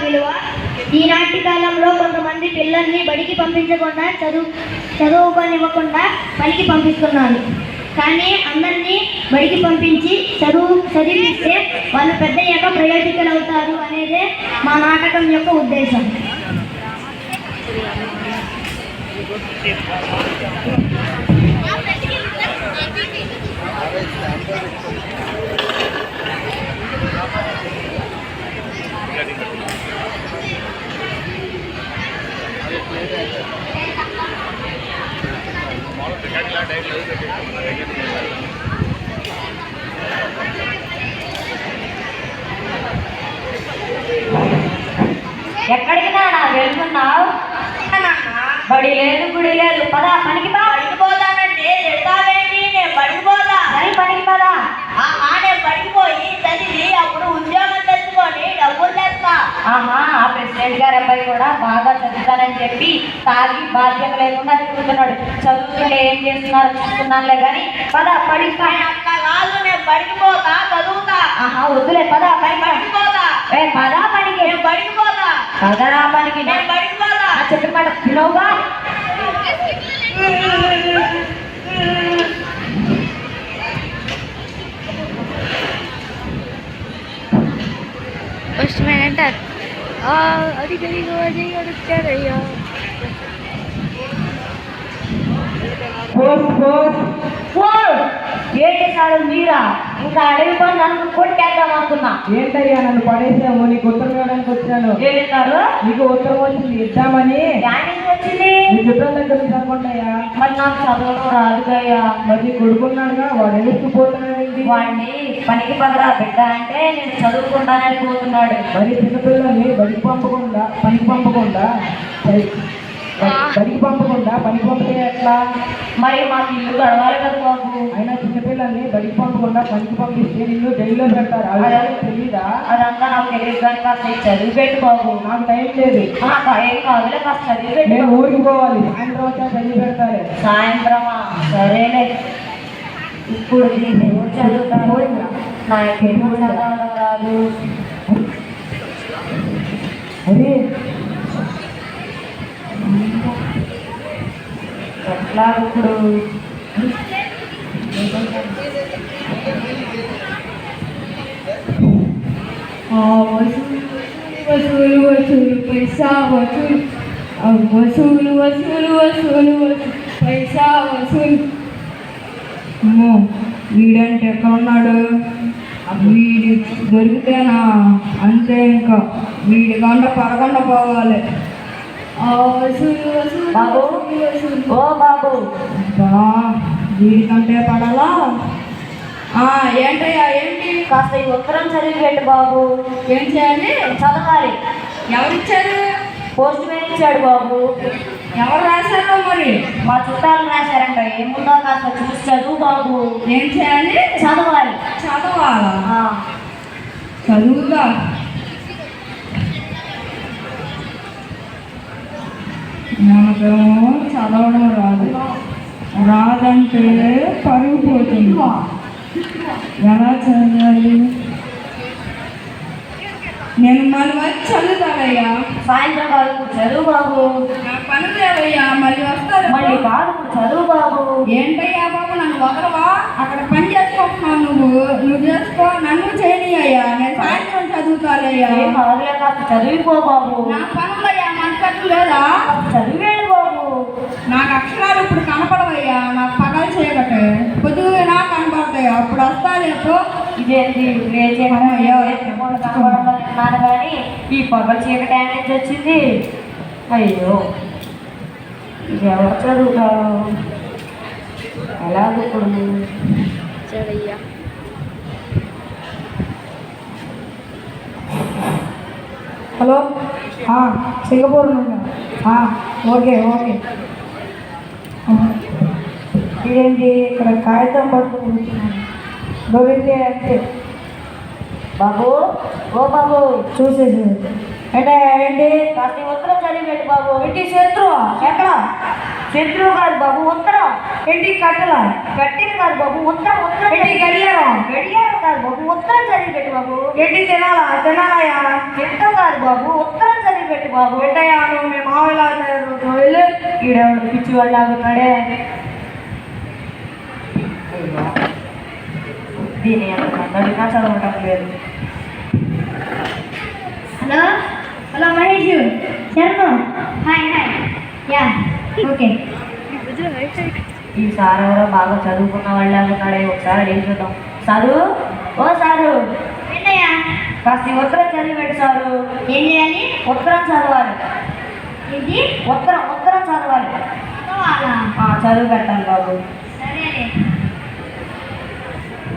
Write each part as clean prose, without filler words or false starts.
విలువ? ఈనాటి కాలంలో కొంతమంది పిల్లల్ని బడికి పంపించకుండా చదువుకోనివ్వకుండా పనికి పంపిస్తున్నారు. కానీ అందరినీ బడికి పంపించి చదివిస్తే వాళ్ళు పెద్దయ్యాక ప్రయోజకులు అవుతారు అనేదే మా నాటకం యొక్క ఉద్దేశం. ఎక్కడికి నాన్న వెళ్తున్నావు? బడి లేదు గుడి లేదు, పదా పనికి పోతానంటే చెప్తావేంటి? నేను పడిపోతా. సరే పనికి పదా. నేను పడిపోయి చదివి అప్పుడు ఉద్యోగం తెచ్చుకొని డబ్బులు తెస్తా. ఆ ప్రెసిడెంట్ గారి అబ్బాయి కూడా బాగా చదువుతానని చెప్పి తాగి బాధ్యత లేకుండా తిరుగుతున్నాడు. చదువుతుంటే ఏం చేస్తున్నారో చూస్తున్నానులే కానీ పదా పడిపో. అట్లా కాదు, నేను పడిపోతా, చదువుతా. వద్దులే పదా పని పడిపోతా. పదా పనికి. నేను పడిపోతా. పదరా పనికి. నేను పడిపోతా. చెప్పిన మాట తినవుగా. ఫస్ట్ అంటారు అది అడుగుతారయ్యా. ఏంటి సార్ మీరా? ఇంకా అడవి పని నన్ను కొట్టేద్దాం అనుకున్నా. ఏంటయ్యా నన్ను పడేసాము? నీకు ఉత్తరం ఇవ్వడానికి వచ్చాను. ఏంటారు? నీకు ఉత్తరం వచ్చింది ఇద్దామని. వచ్చింది నీ చుట్టాల దగ్గర నుంచి అనుకుంటాయా? మరి నాకు చదవడం రాదుగయ్యా. మరి కొడుకున్నాడుగా, వాడు ఎదుర్కొపోతున్నాడండి. వాడిని పనికి పదరా బిడ్డ అంటే నేను చదువుకుంటానని పోతున్నాడు. మరి చిన్నపిల్లల్ని బడికి పంపకుండా పనికి పంపకుండా పనికి పంపితే ఎట్లా? మరి మాకు ఇల్లు గడవాలి కదా బాబు. అయినా చిన్నపిల్లల్ని బడికి పంపకుండా పనికి పంపిస్తే నిన్ను జైల్లో పెడతారు. అదే తెలీదా? అదంతా నాకు తెలియదు కానీ కాస్త చదివి పెట్టు బాబు. నాకు టైం లేదు. ఏం కాదులే, కాస్త చదివి పెట్టు. నేను ఊరికి పోవాలి, సాయంత్రం వచ్చా చదివి పెడతారు. సాయంత్రమా? సరేలే. ఇప్పుడు చదువుతాను. నాకేమో చదవడం రాదు. అదే ఎట్లా ఇప్పుడు? వసూలు వసూలు పైసా వసూలు, వసూలు వసూలు వసూలు పైసా వసూలు. వీడంటే ఎక్కడున్నాడు? వీడి దొరికితేనా అంతే, ఇంకా వీడి గంట పరగంట పోవాలి. వసూలు వసూలు బాబు. ఓ బాబు, వీడికంటే పడాలా? ఏంటయ్యా ఏంటి? కాస్త ఈ ఉత్తరం చదివి పెట్టు బాబు. ఏం చేయాలి? చదవాలి. ఎవరిచ్చారు? పోస్ట్ మ్యాన్ ఇచ్చాడు బాబు. ఎవరు రాశారో మరి? మా చుట్టాలు రాశారంట. ఏముందో కాస్త చూసి చదువు బాబు. ఏం చేయాలి? చదవాలి. చదవాలా? చదువుగా. మనకేమో చదవడం రాదంటే పరుగు పోతుంది. ఎలా చదవాలి? నేను మళ్ళీ వచ్చి చదువుతానయ్యా. సాయంత్రం కాదు చదువు బాబు. నా పని లేవయ్యా, మళ్ళీ వస్తారు. మళ్ళీ కాదు చదువు బాబు. ఏంటయ్యా బాబు, నన్ను వదలవా? అక్కడ పని చేసుకుంటున్నావు నువ్వు చేసుకో, నన్ను చేయనియ్యా. నేను సాయంత్రం చదువుతానయ్యా. కాదులే, కాస్త చదివిపో బాబు. నా పనులయ్యా, మనకట్టు లేదా? చదివేడు బాబు. నాకు అక్షరాలు ఇప్పుడు కనపడవయ్యా, నాకు పగలు చేయబట్టే పొద్దుగా కనపడతాయి. అప్పుడు వస్తాను. ఇదేంటి కనపడాలన్నాను కానీ ఈ పగలు చీకటి నుంచి వచ్చింది. అయ్యో, ఇది ఎవరు చదువుతారు? ఎలాగో ఇప్పుడు హలో, సింగపూర్ నుండి. ఓకే. ఇదేంటి ఇక్కడ కాగితం పట్టుకుని దొరికితే అంటే బాబు. ఓ బాబు, చూసేసి అంటే ఏంటి? కాస్త ఉత్తరం చదివేటి బాబు. ఏంటి శత్రువా? ఎక్కడ? శత్రువు కాదు బాబు, ఉత్తరం. ఏంటి కట్టెల? కట్టిన కాదు బాబు, ఉత్తరం. ఏంటి గడియారం? గడియారం కాదు బాబు, ఉత్తరం చదివి పెట్టు బాబు. ఏంటి తినాలయ్యా తింటాం కాదు బాబు, ఉత్తరం చదివి పెట్టు బాబు. ఏంటయ్యా నువ్వు మీ మామయ్యలా తయారు వెళ్ళు. ఈడెవడు పిచ్చి వాళ్ళు ఆగుతున్నాడే. దీని అడిగినా చదవటం లేదు. Hello hello Mahesh Sharma hi yeah okay. ఈ సార్ ఎవరో బాగా చదువుకున్న వాళ్ళు అనుకున్నాడే, ఒకసారి అడిగి చూద్దాం. సారు, ఓ సారు, ఏంటయ్యా కాస్త ఈ ఉత్తరం చదివి పెట్టు సారు. ఏం చేయాలి? ఉత్తరం చదవాలి. ఏంటి ఉత్తరం చదవాలి. చదువు పెట్టాలి బాబు. సరేలే.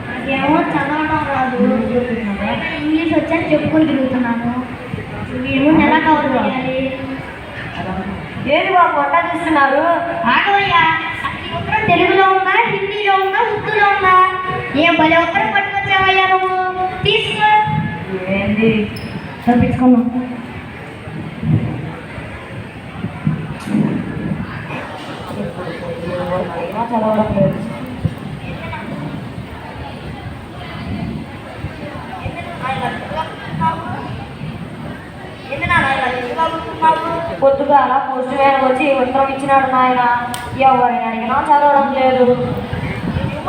నాకేమో చదవడం రాదు, ఇంగ్లీష్ వచ్చని చెప్పుకొని తిరుగుతున్నాను. మేము నెల కవర్ చేయాలి. ఏంటి బాబు వంట చేస్తున్నారు? ఆగవయ్యా, ఈ ఉత్తరం తెలుగులో ఉందా, హిందీలో ఉందా, ఉర్దూలో ఉందా? ఏం భలే ఉత్తరం పట్టుకొచ్చావయ్యా నువ్వు. తీసుకో. ఏంది చదివించుకున్నాం. చదవడం లేదు. పొద్దుగాల పోస్ట్ మ్యాన్ వచ్చి ఉత్తరం ఇచ్చినాడు నాయన. ఎవరిని అడిగినా చదవడం లేదు.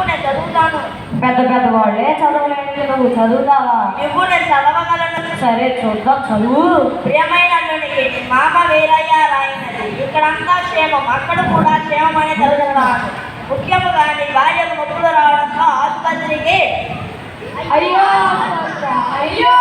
నేను చదువుతాను. పెద్ద పెద్ద వాళ్ళే చదవలేదు, నువ్వు చదువుతావా? నేను చదవగలను. సరే చూద్దాం, చదువు. ప్రియమైన అల్లునికి మామ వీరయ్య రాయినది. ఇక్కడంతా క్షేమం, అక్కడ కూడా క్షేమం అనే చదువుతున్నాను. ముఖ్యముగా నీ భార్యకు నొప్పులు రావడంతో ఆసుపత్రికి అయ్యో అయ్యో